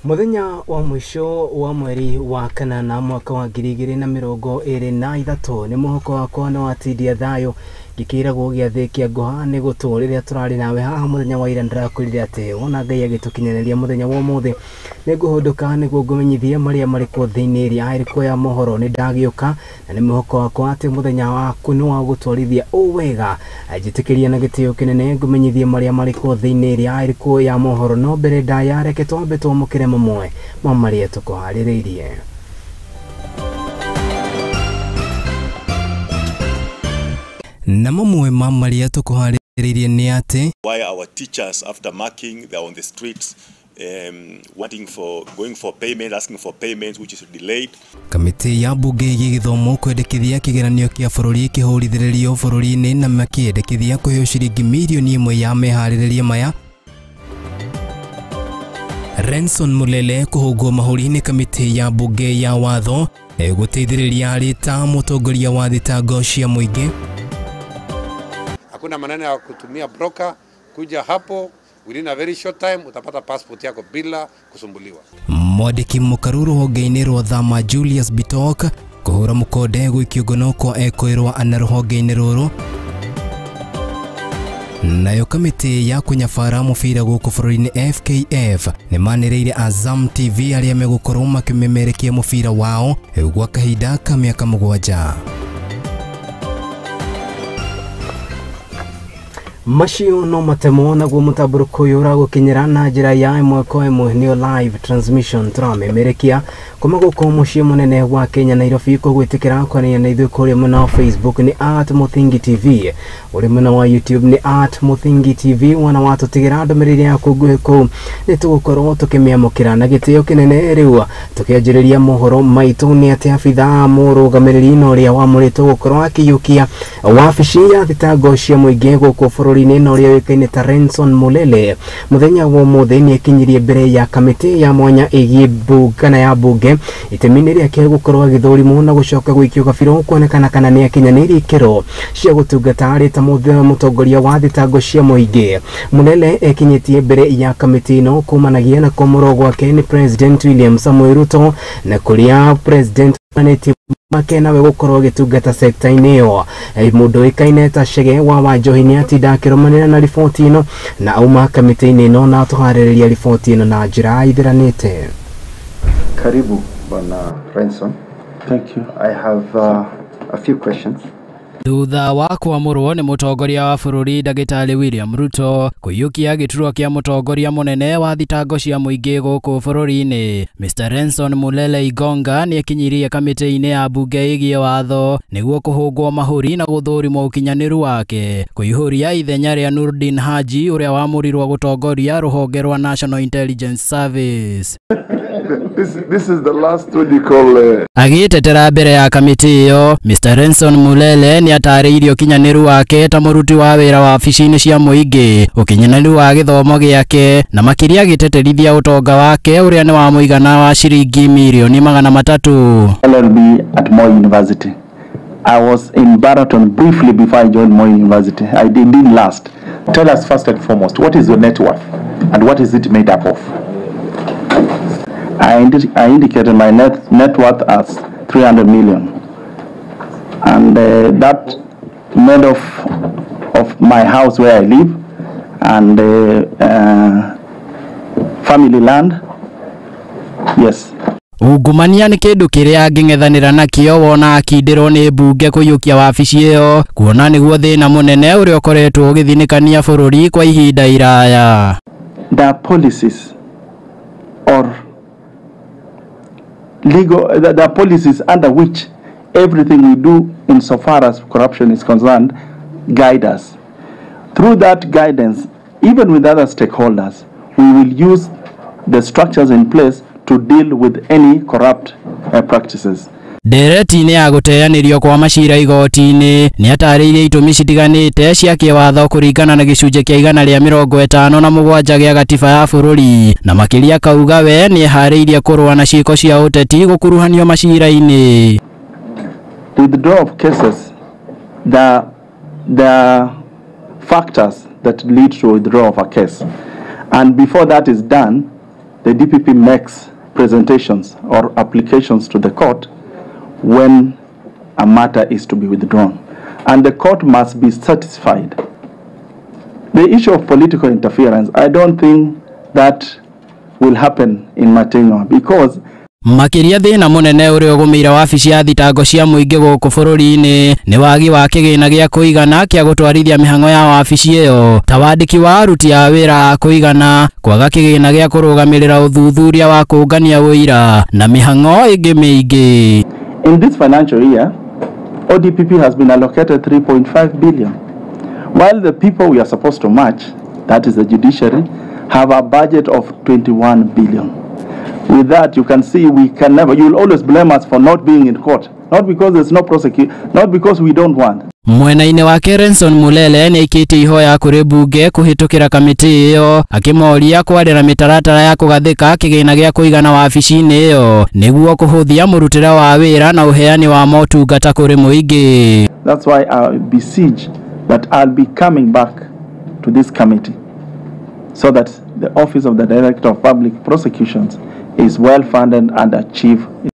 Muthenya wa mwisho wa mweri wa kanana mwaka wa 2023 ni muhoko wakwa na watindia thayo gikiragwo giathi kia ngoha ni guturiria turari nawe haha muthenya wa ira ndirakurire ati wona Ngai agitukinyereria muthenya wa umuthi ni guhunduka ni gumenyithia maria mari ku thiini ria iriko ya mohoro ni ndagiuka na ni muhoko wakwa ati muthenya waku ni wa gutwarithia uwega ajitikiria na gitio kinene gumenyithia maria mari ku thiini ria iriko ya mohoro no mbere ndaya reke twambe twamukire mamwe mamaria tukuhaririirie. Na mamwe mamaria tukuhaririirie ni ati why our teachers after marking they're on the streets going for payment, asking for payments which is delayed. Kamiti ya bunge githomo kwendekithia kigeranio kia bururi kihurithiririo bururi-ini na makiendekithia kuheo ciringi milioni 1 ya mehaririria maya. Renson Mulele kuhugwo mahuri-ini kamiti ya bunge ya watho guteithiriria arita mutongoria wa thitango cia muingi. Hakuna maneno ya kutumia broker kuja hapo, within a very short time utapata passport yako bila kusumbuliwa. Mwandiki mukaruru honge-ini rwa thama Julius Bitok kuhura mukode gwikio ngono kwa ekwirwa ana ruhonge-ini ruru. Nayo kamiti ya kunyabara mubira guku bururi-ini FKF ni manireire Azam TV aria megukorwo makimemerekia mubira wao gwa kahinda ka miaka 7. Macio no matemo na gwo mutaburuko yura gukinyira na njira ya imwe kwa imwe ni live transmission turamemerekia kuma guko mucie munene wa Kenya Nairobi ko gwitikira kwa ni ithu kuri muna Facebook ni @muthingi TV uri muna wa YouTube ni @muthingi TV wana watu tigira ndomerire ya kuguhe ko ni tugukorwo tukimiamukira na gitio kinene riwa tukianjiriria mohoro maitu ni ati afitha murugamiriri no ria wa murito gukorwo akiyukia wabici ya thitango cia muingi guko bururi-ini no ria wikaine ta Renson Mulele muthenya wa umuthi ni ekinyirie mbere ya kamiti ya mwanya igie bungana ya bunge itemini ria kia gukorwo githurimo na gucoka gwikio gabiro kuonekana kana ni akinyanirie ikiro cia gutungata arita mutongoria wa thitango cia muingi. Mulele ekinyitie mbere ya kamiti no kumanagia na komoro gwake ni President William Samoei Ruto na kuria President makena we gukorwo gitungata sector-ini yo mundu ikaine ta Chege wa Wanjohi ati ndakiromanira na riboti ino na auma kamiti-ini no na tuhaririria riboti ino na njira ithiranite. Karibu bwana Renson. Thank you. I have a few questions. Thutha wa kwamurwo ni mutongoria wa bururi Ndagitari William Ruto kuyukia giturwa kia mutongoria munene wa thitango cia muingi guku bururi-ini, Mr. Renson Mulele Igonga ni ekinyirie kamiti-ini ya bunge igie watho niguo kuhungwo mahuri na guthurimwo ukinyaniru wake kuihuria ithenya ria Nurdin Haji uria wamurirwo gutongoria ruhonge rwa National Intelligence Service. This is the last what you call agitetera mbere ya kamiti iyo, Mr. Renson Mulele ni atariirio kinyaniru wake ta muruti wa wira wa wabici-ini cia muingi, ukinyaniru wa githomo giake na makiria giteterithia utonga wake uria ni wa muigana wa ciringi milioni 300. LLB at Moi University. I was in Baraton briefly before I joined Moi University. I didn't last. Tell us first and foremost, what is your net worth and what is it made up of? I indicated my net worth as 300 million, and that made of my house where I live and family land. Yes. Ungumania ni kindu kiria ang'ethanira nakio wona akindirwo ni bunge kuyukia wabici iyo kuona niguo thina munene uria ukoretwo ugithinikania bururi kwa ihinda iraya. The policies or legal the policies under which everything we do insofar as corruption is concerned guide us. Through that guidance, even with other stakeholders, we will use the structures in place to deal with any corrupt practices. Dereti-ini ya guteanirio kwa macira igoti-ini ni atariirie itumi citiganite cia kiwatho kuringana na gicunje kia 157 gia gatiba ya bururi na makiria kauga we ni ehariirie kurua na ciiko cia uteti gukuruhanio macira-ini. Withdrawal of cases, the factors that lead to withdrawal of a case, and before that is done, the DPP makes presentations or applications to the court when a matter is to be withdrawn. And the court must be satisfied. The issue of political interference, I don't think that will happen in Matingwa because makiria thina munene uri ugumira wabici ya thitango cia muingi guku bururi-ini ni wagi wa kigina gia kuigana kia gutwarithia mihango ya wabici iyo ta wandiki wa aruti a wira kuigana kwaga kigina gia kurugamirira uthuthuria wa kungania wira na mihango ingi mingi. In this financial year, ODPP has been allocated 3.5 billion, while the people we are supposed to match, that is the judiciary, have a budget of 21 billion. With that, you can see we can never, you will always blame us for not being in court, not because there's no prosecution, not because we don't want. Mwena-ini wake Renson Mulele ni ikiti ihoya kuri bunge kuhitukira kamiti iyo akimoria kwarira mitaratara ya kugathika kigina gia kuigana wabici-ini iyo niguo kuhuthia murutire wa wira na uheani wa motungata kuri muingi. That's why I beseech that I'll be coming back to this committee so that the office of the Director of Public Prosecutions is well funded and achieve it.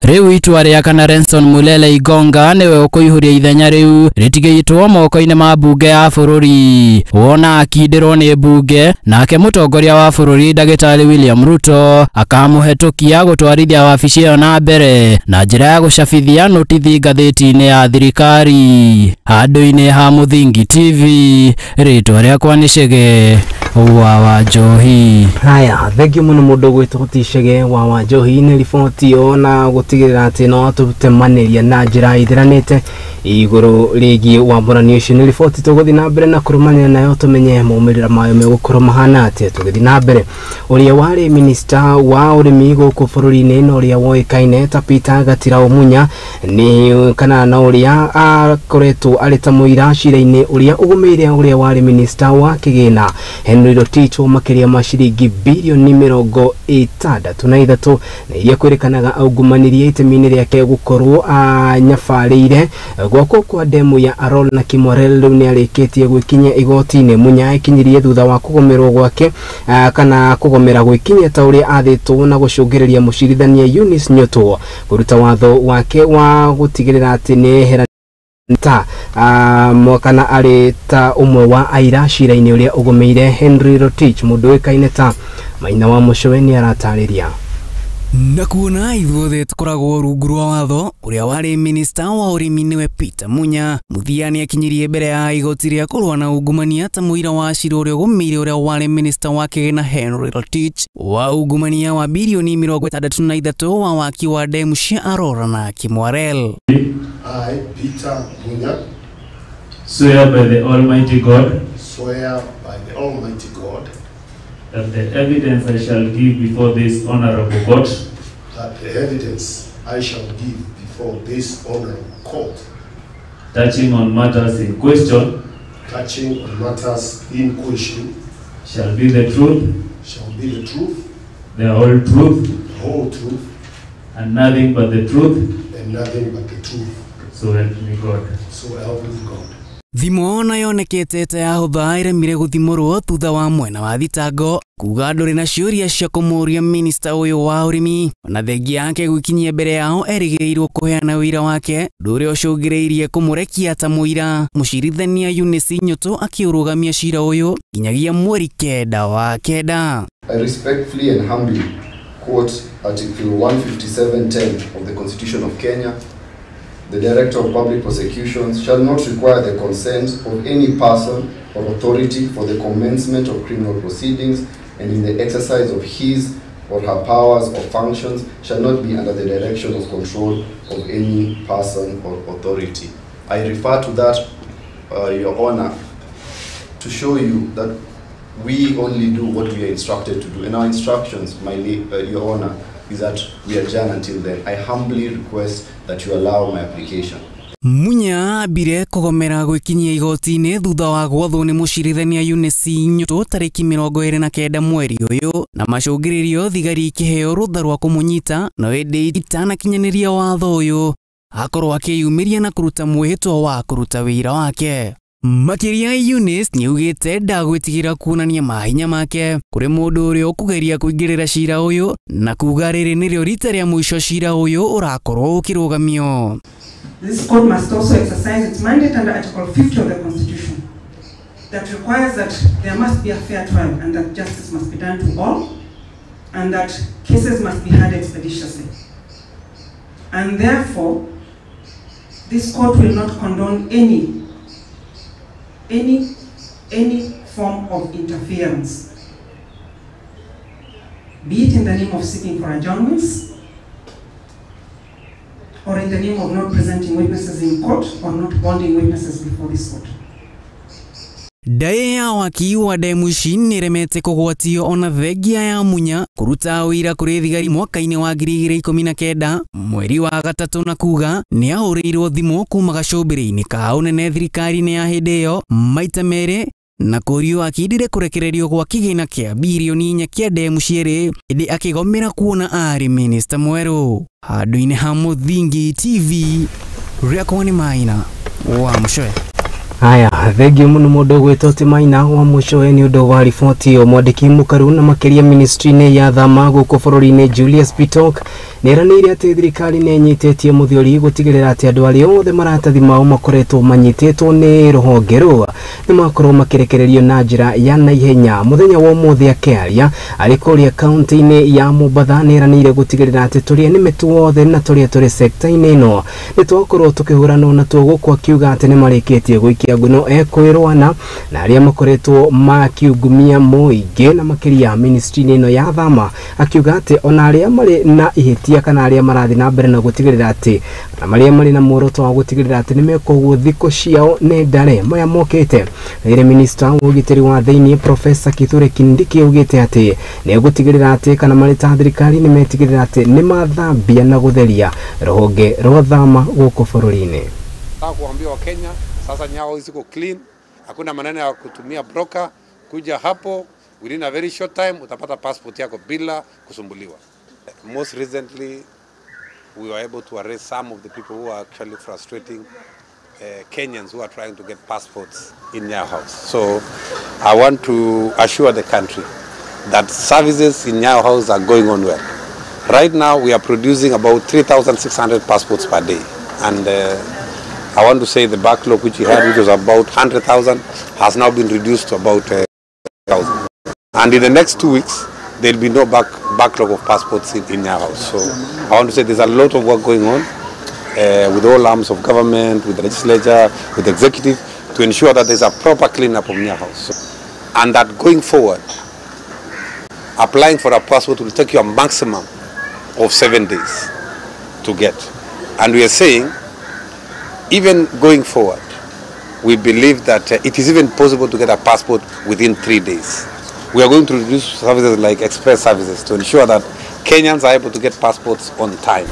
Riu itua ria kana Renson Mulele Igonga niwe ukuihuria ithenya riu ritigitwo moko-ini ma bunge ya bururi wona akindirwo ni bunge nake mutongoria wa bururi Ndagitari William Ruto akamuhetukia gutwarithia wabici iyo na mbere na njira ya gucabithia notithi ngathiti-ini ya thirikari. Handu-ini ha Muthingi TV ritwa riakwa ni Chege wa Njohi. Haya, thegi muno mundu gwitwo Chege wa Njohi ni riboti ona gutigirira ati no tutemaniria na njira ithiranite iguru rigi wa mburanio icio. Ni riboti tuguthi na mbere na kurumania nayo tumenye maumirira mayo megukorwo mahana ati tugithi na mbere. Uria wari minister wa urimi guku bururi-ini no uria woikaine ta Peter Gatira Omunya ni kana na uria akoretwo ari ta muira cira-ini uria ugumiire uria wari minister wa kigina Henry Rotich makiria ma ciringi bilioni 63 na iria kwirikanaga augumanirie itemi-ini riake gukorwo nyabarire gwako kwa demu ya Arol na Kimorel riu ni arikitie gwikinya igoti-ini. Munya ikinyirie thutha wa kugomerwo gwake kana kugomera gwikinya ta uria athitwo na gucungiriria mucirithania Eunice Nyoto kuruta watho wake wa gutigirira ati ni hera ta mwakana ari ta umwe wa aira cira-ini uria ugumeire Henry Rotich mundu wikaine ta Maina wa Mucoweni aratariria. Na kuona ithuothe tukoragwo rungu rwa watho uria wari minister wa urimi niwe Peter Munya muthiani akinyirie mbere ya igoti ria kurwa na ungumania ta muira wa cira uria ugumeire uria wari minister wa kigina Henry Rotich wa ungumania wa bilioni 63 wa waki wa demu cia Aurora na Kimwarel. I, Peter Munya, swear by the Almighty God, that the evidence I shall give before this honorable court, touching on matters in question, shall be the truth, the whole truth, and nothing but the truth. So help me God. Thimo na yonekete ta yahutha iremire guthimurwo thutha wa mwena wa thitango kuga nduri na ciuria cia kumuria minister uyu wa urimi na thengi yake gwikinyia mbere yao erigirirwo kuheana wira wake nduri ucungiriirie kumurekia ta muira mucirithania Eunice Nyoto akiurugamia cira uyu nginyagia mweri 9 wa 9. I respectfully and humbly quote Article 157(10) of the Constitution of Kenya. The Director of Public Prosecutions shall not require the consent of any person or authority for the commencement of criminal proceedings, and in the exercise of his or her powers or functions shall not be under the direction or control of any person or authority. I refer to that, Your Honor, to show you that we only do what we are instructed to do. And our instructions, Your Honor, is that we adjourn until then. I humbly request that you allow my application. Munya bire kugomera gwikinyia igoti-ini thutha wa gwathwo ni mucirithania Eunice Nyoto tariki 29 mweri uyu na macungiririo thigari ikiheo rutha rwa kumunyita no indi itanakinyaniria watho uyu akorwo akiyumiria na kuruta mwihitwa wa kuruta wira wake. Makiria Eunice niugite ndagwitigira kuonania mahinya make kuri mundu uria ukugeria kuingirira cira uyu na kuga riri nirio rita ria mwisho cira uyu urakorwo ukirugamio. This court must also exercise its mandate under Article 50 of the Constitution that requires that there must be a fair trial and that justice must be done to all and that cases must be heard expeditiously. And therefore, this court will not condone any form of interference, be it in the name of seeking for adjournments, or in the name of not presenting witnesses in court or not bonding witnesses before this court. Dae ya waki wa Demushi niremete kugwatio ona thegia ya munya kuruta wira kuri thigari mwaka-ini wa 2019 mweri wa gatatu na kuga ni ahuriirwo thimu kuma gacubiri-ini ka unene thirikari-ini ya hindi iyo maita meri na kurio akindire kurekererio gwa kigina kia bilioni 4 kia Demushi indi akigomera kuona ari minister mweru. Handu-ini ha Muthingi TV riakwa ni Maina wa Mshoe. Haya, thegio muno mundu gwitwo Maina wa Mshoe ni undu wa riboti mwandiki mukaru na makiria ministry-ini ya thama guku bururi-ini Julius Bitok neranire ati thirikari ni nyitetie muthiori gutigirira ati andu aria othe maratathi mao makoretwo manyitetwo ni ruhonge rwa ni makorwo makirekererio na njira ya naihenya. Muthenya wa umuthi akiaria ari kuria kaunti-ini ya Mombasa neranire gutigirira ati turia ni metu othe na turia turi sector-ini ino ni twakorwo tukihurana na tuo guku akiuga ati ni marikitie guikia nguno ekwirwana na aria makoretwo makiungumia muingi na makiria ministry-ini ino ya thama akiuga ati ona aria mari na ihitia kana aria marathi na mbere na gutigirira ati na maria mari na muoroto wa gutigirira ati nimekwo thiko ciao ne ndare maya mokete. Ire minister wa ugitiri wa thiini Professor Kithure Kindiki ugite ati ni gutigirira ati kana mari ta thirikari ni metigirira ati ni mathambia na gutheria ruhonge rwa thama guku bururi-ini. Kuambia wa Kenya sasa nyao ziko clean, hakuna maneno ya kutumia broker. Kuja hapo within a very short time utapata passport yako bila kusumbuliwa. Most recently we were able to arrest some of the people who are actually frustrating Kenyans who are trying to get passports in Nyayo House. So I want to assure the country that services in Nyayo House are going on well. Right now we are producing about 3,600 passports per day, and I want to say the backlog which we had, which was about 100,000, has now been reduced to about 1,000. And in the next 2 weeks, there will be no backlog of passports in our house. So I want to say there's a lot of work going on with all arms of government, with the legislature, with the executive, to ensure that there's a proper cleanup of Nyayo House. And that going forward, applying for a passport will take you a maximum of 7 days to get. And we are saying, even going forward, we believe that it is even possible to get a passport within 3 days. We are going to introduce services like express services to ensure that Kenyans are able to get passports on time.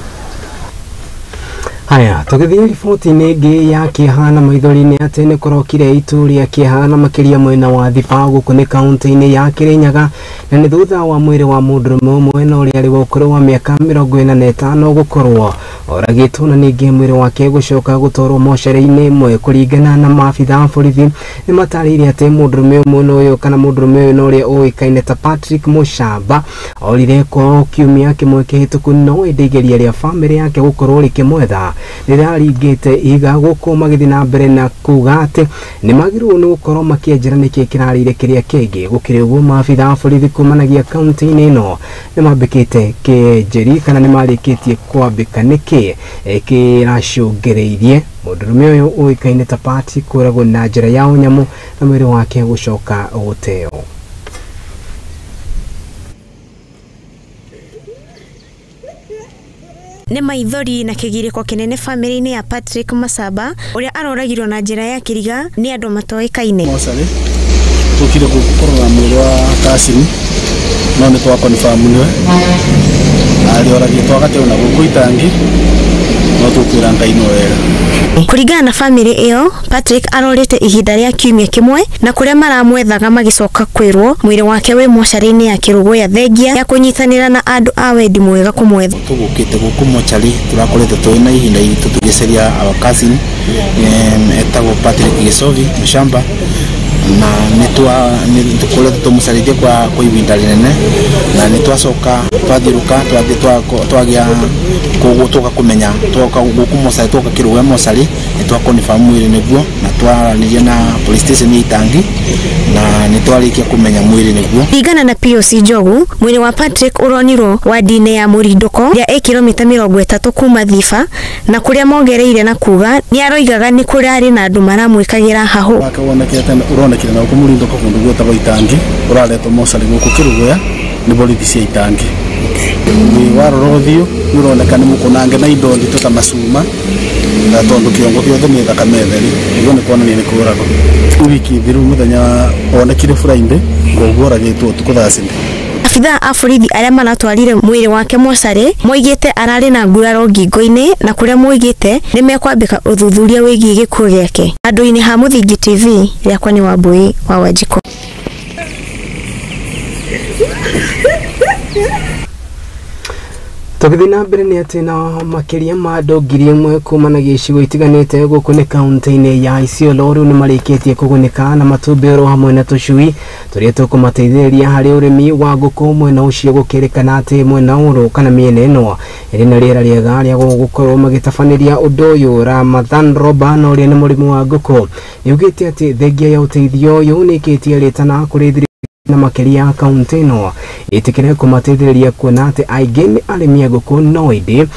Haya, tugithia riboti-ini ingi ya kihana maithori-ini ati ni kurokire itu ria kihana makiria mwena wa Thiba guku ni kaunti-ini ya Kirinyaga na ni thutha wa mwiri wa mundurume umwe na uria ari wa ukuru wa miaka 45 gukorwo oragitwo na ningi mwiri wake gucoka gutwarwo mocarĩ-ini imwe kuringana na maabitha borithi ni matarĩirie ati mundurume umwe uyu kana mundurume uyu no uria uikaine ta Patrick Mushamba orire kwao kiumia kimwe kihituku no igeria ria family yake gukorwo rikimwetha niraringite iga guku magithi na mbere na kuga ati ni magirwo ni gukorwo makienjera niki kirarire kiria kingi gukire uguo maabitha borithi kumanagia kaunti-ini ino ni mambikite kienjeri kana ni marikitie kwambika niki kiracungereirie mundurume uyu uikaine ta Patrick kuragwo na njira ya unyamu na mwiri wake gucoka guteo. Ni maithori na kigiriko kinene family-ini ya Patrick Masaba uria aroragirwo na njira ya kiriga ni andu matoikaine. Mosari tukire gukorwa mwiri wa Kasini no ni twa confirm niwe ari oragitwo agateo na guku itangi no tukwira Ngai no wega. Kuringana na family iyo, Patrick arorete ihinda rĩa kiumia kimwe na kuria maramwethaga magicoka kwirwo mwiri wake wi mochari-ini ya Kirugo ya Thengia ya kunyitanira na andu a wendi mwega kumwetha. Tugukite guku mochari turakorete twina ihinda itu tugiceria our cousin etagwo Patrick Gisovi Mshamba na nitukorete tumucarithie kwa ihinda rinene na nitwacoka twathiruka twagia kugutuka kumenya twoka guku mochari twoka Kirugo mochari nitwakonfirm mwiri niguo na twaranirie na police station Itangi na nitwarikia kumenya mwiri niguo. Ringana na POC Njogu, mwiri wa Patrick uronirwo wadi-ini ya Murindoko ya kilomita 30 kuma Thifa na kuria mongereire na kuga ni aroigaga ni kuria ari na andu maramwikagira hahu. Akawonekete uronekire na ku Murindoko kundu gwetagwo Itangi uraretwo mochari guku Kirugo ni borithi cia Itangi. Ni warorothiu uroneka ni mukunange na indo ndito ta macuma na tondu kiongo giothe ni thakame theri igo ni kuonania ni kurago wiki thiru muthenya onekire Friday ngogoragitwo tukuthacini. Afitha a borithi aria maratwarire mwiri wake mochari moigite arari na nguraro ngingo-ini na kuria moigite ni mekwambika uthuthuria wigie gikuo giake. Andu-ini ha Muthingi TV riakwa ni Wambui wa Wanjiko. Tugithi na mbere ni ati na makiria ma andu 1,000 kumana gicigo itiganite guku ni kaunti-ini ya Isiolo riu ni marikitie kugunika na matumbiro hamwe na tucui turia tukumateithĩrĩria hari urimi wa nguku mwena ucio gukirikana ati mwena uru kana miena ino iri na riera riega ria gukorwo magitabaniria undu uyu. Ramadhan Roba na uria ni murimu wa nguku niugite ati thengia ya uteithio uyu ni ikitie ritana kuri na makiria kaunti ino itikire kumateithĩrĩria kuona ati aingĩ arĩmi a ngũkũ no indi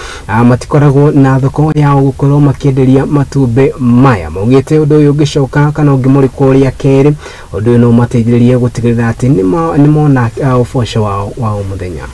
matikoragwo na thoko ya gukorwo makienderia matumbi maya. Maugite undu uyu ngicoka kana ngimurikwo ria keri undu uyu no mateithĩrĩrie gutigĩrĩra ati ni mona uboco wa muthenya.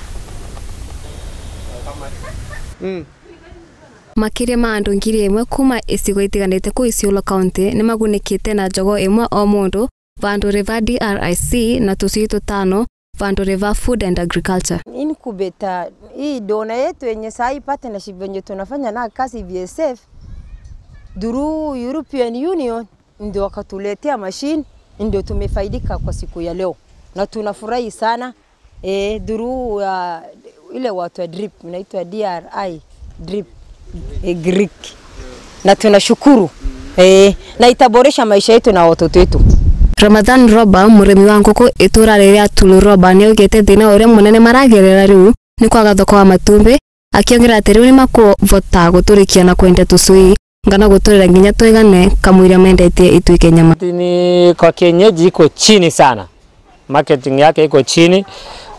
Makiria ma andu 1,000 kuma icigo itiganite ku Isiolo County ni magunikite na njogo imwe o mundu vandu riva DRIC na tucui 5 vandu riva Food and Agriculture. Incubator hii dona yetu yenye sai partnership yenye tunafanya na kazi VSF through European Union ndio wakatuletea machine ndio tumefaidika kwa siku ya leo na tunafurahi sana through ile watu wa drip inaitwa DRI drip Greek na tunashukuru na itaboresha maisha yetu na watoto wetu. Ramadhan Roba murimi wa nguku itura riria Tulu Roba ni ugite thina uria munene maragerera riu ni kwaga thoko wa matumbi akiongerera ati riu ni makuvota guturikia na kwenda tucui ngana guturira nginya twigane kamwira mendetie ituike nyama. Ni kwa kienyeji iko chini sana, marketing yake iko chini.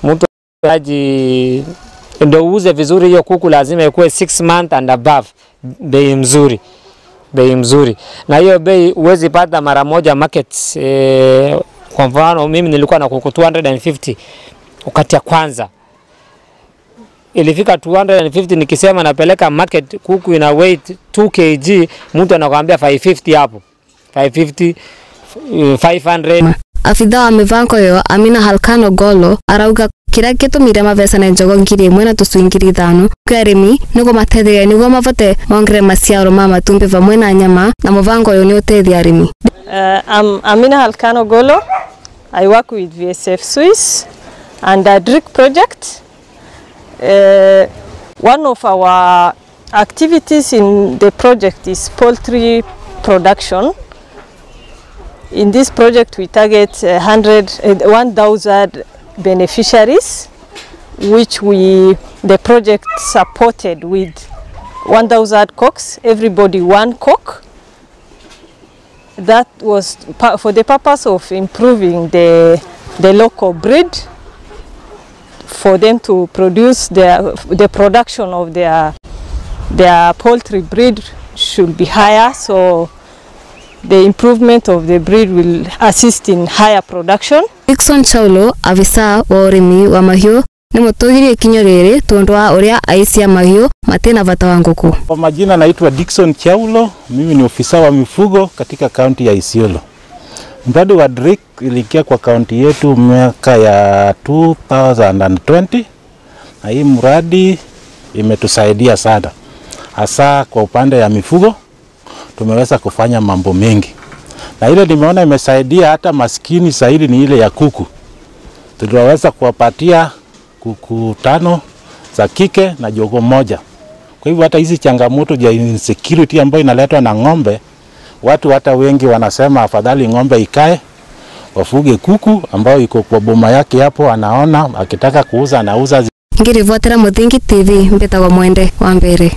Mtu aji ndio uuze vizuri hiyo kuku lazima ikuwe 6 months and above, bei mzuri na hiyo bei uwezi pata mara moja market. Kwa mfano mimi nilikuwa na kuku 250 wakati ya kwanza ilifika 250, nikisema napeleka market kuku ina weight 2 kg mtu anakuambia 550 hapo 550 500. Afitha wa mivango yo Amina Halkano Golo arauga kira gitumire mavesa na njogo 1,000 na tucui 5,000 kwa arimi niguo mateithia niguo mavote mongere maciaro ma matumbi vamwe na nyama na muvango yo ni uteithia arimi. I'm Amina Halkano Golo. I work with VSF Swiss and a DRIC project. One of our activities in the project is poultry production. In this project we target 1,000 beneficiaries, which the project supported with 1,000 cocks, everybody 1 cock. That was for the purpose of improving the local breed, for them to produce the production of their poultry breed should be higher, so the improvement of the breed will assist in higher production. Dixon Chaulo, afisa wa urimi wa mahiu, ni mutugirie kinyo riri tondu wa uria aici a mahiu matena vata wa nguku. Kwa majina naitwa Dixon Chaulo, mimi ni ofisa wa mifugo katika kaunti ya Isiolo. Mradi wa DRIC iliingia kwa kaunti yetu miaka ya 2020 na hii mradi imetusaidia sana. hasa kwa upande ya mifugo tumeweza kufanya mambo mengi, na ile nimeona imesaidia hata maskini zaidi ni ile ya kuku. Tuliweza kuwapatia kuku 5 za kike na jogoo moja. Kwa hivyo hata hizi changamoto ya insecurity ambayo inaletwa na ng'ombe, watu hata wengi wanasema afadhali ng'ombe ikae wafuge kuku ambao iko kwa boma yake hapo, anaona akitaka kuuza anauza. Ngirivotera Muthingi TV mbetagwo Mwende wa mbere.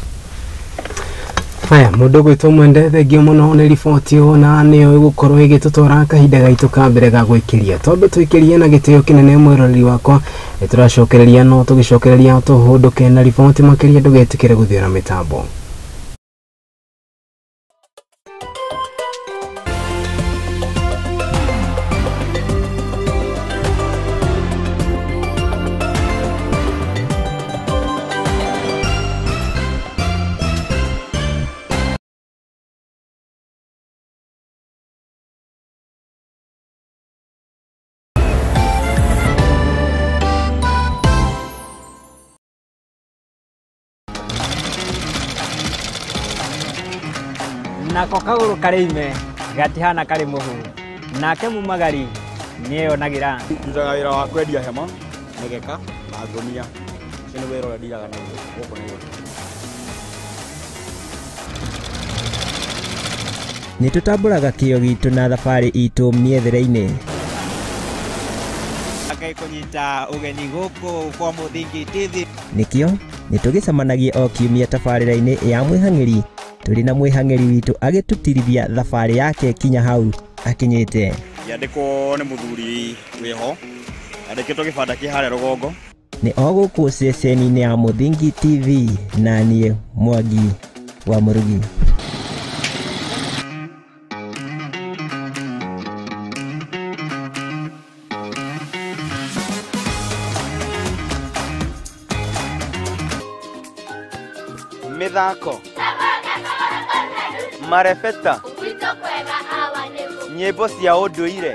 Haya, mundu gwitwo Mwende thengio muno ni riboti ona niyo igukorwo igitutora kahinda gaitu ka mbere ga gwikiria tombe twikirie na gitio kinene mwiroreri wakwa nituracokereria no tugicokereria tuhunduke na riboti makiria ndugetikire guthiira mitambo. Nako kaguru karime gatihana kari muhu nake mumagari niyo nagira ndutaga wira wa kwendia hema megeka na ngonia kene wira wa diraga na goko niyo nitutamburaga kio gitu na thabari itu miethere-ini akai kunyita ugeni goko kwa Muthingi TV nikio nitugicamanagie o kiumia tabarĩra-inĩ ya mwĩhang'ĩri turi na mwihang'iri witu agitutirithia thabari yake kinya hau akinyite yandiko ni muthuri wiho andikitwo gibanda ki hare rugongo ni oguku ceceni-inĩ ya Muthingi TV na nie Mwangi wa Murugi. Mithako marebeta nyĩmbo cia ũndũire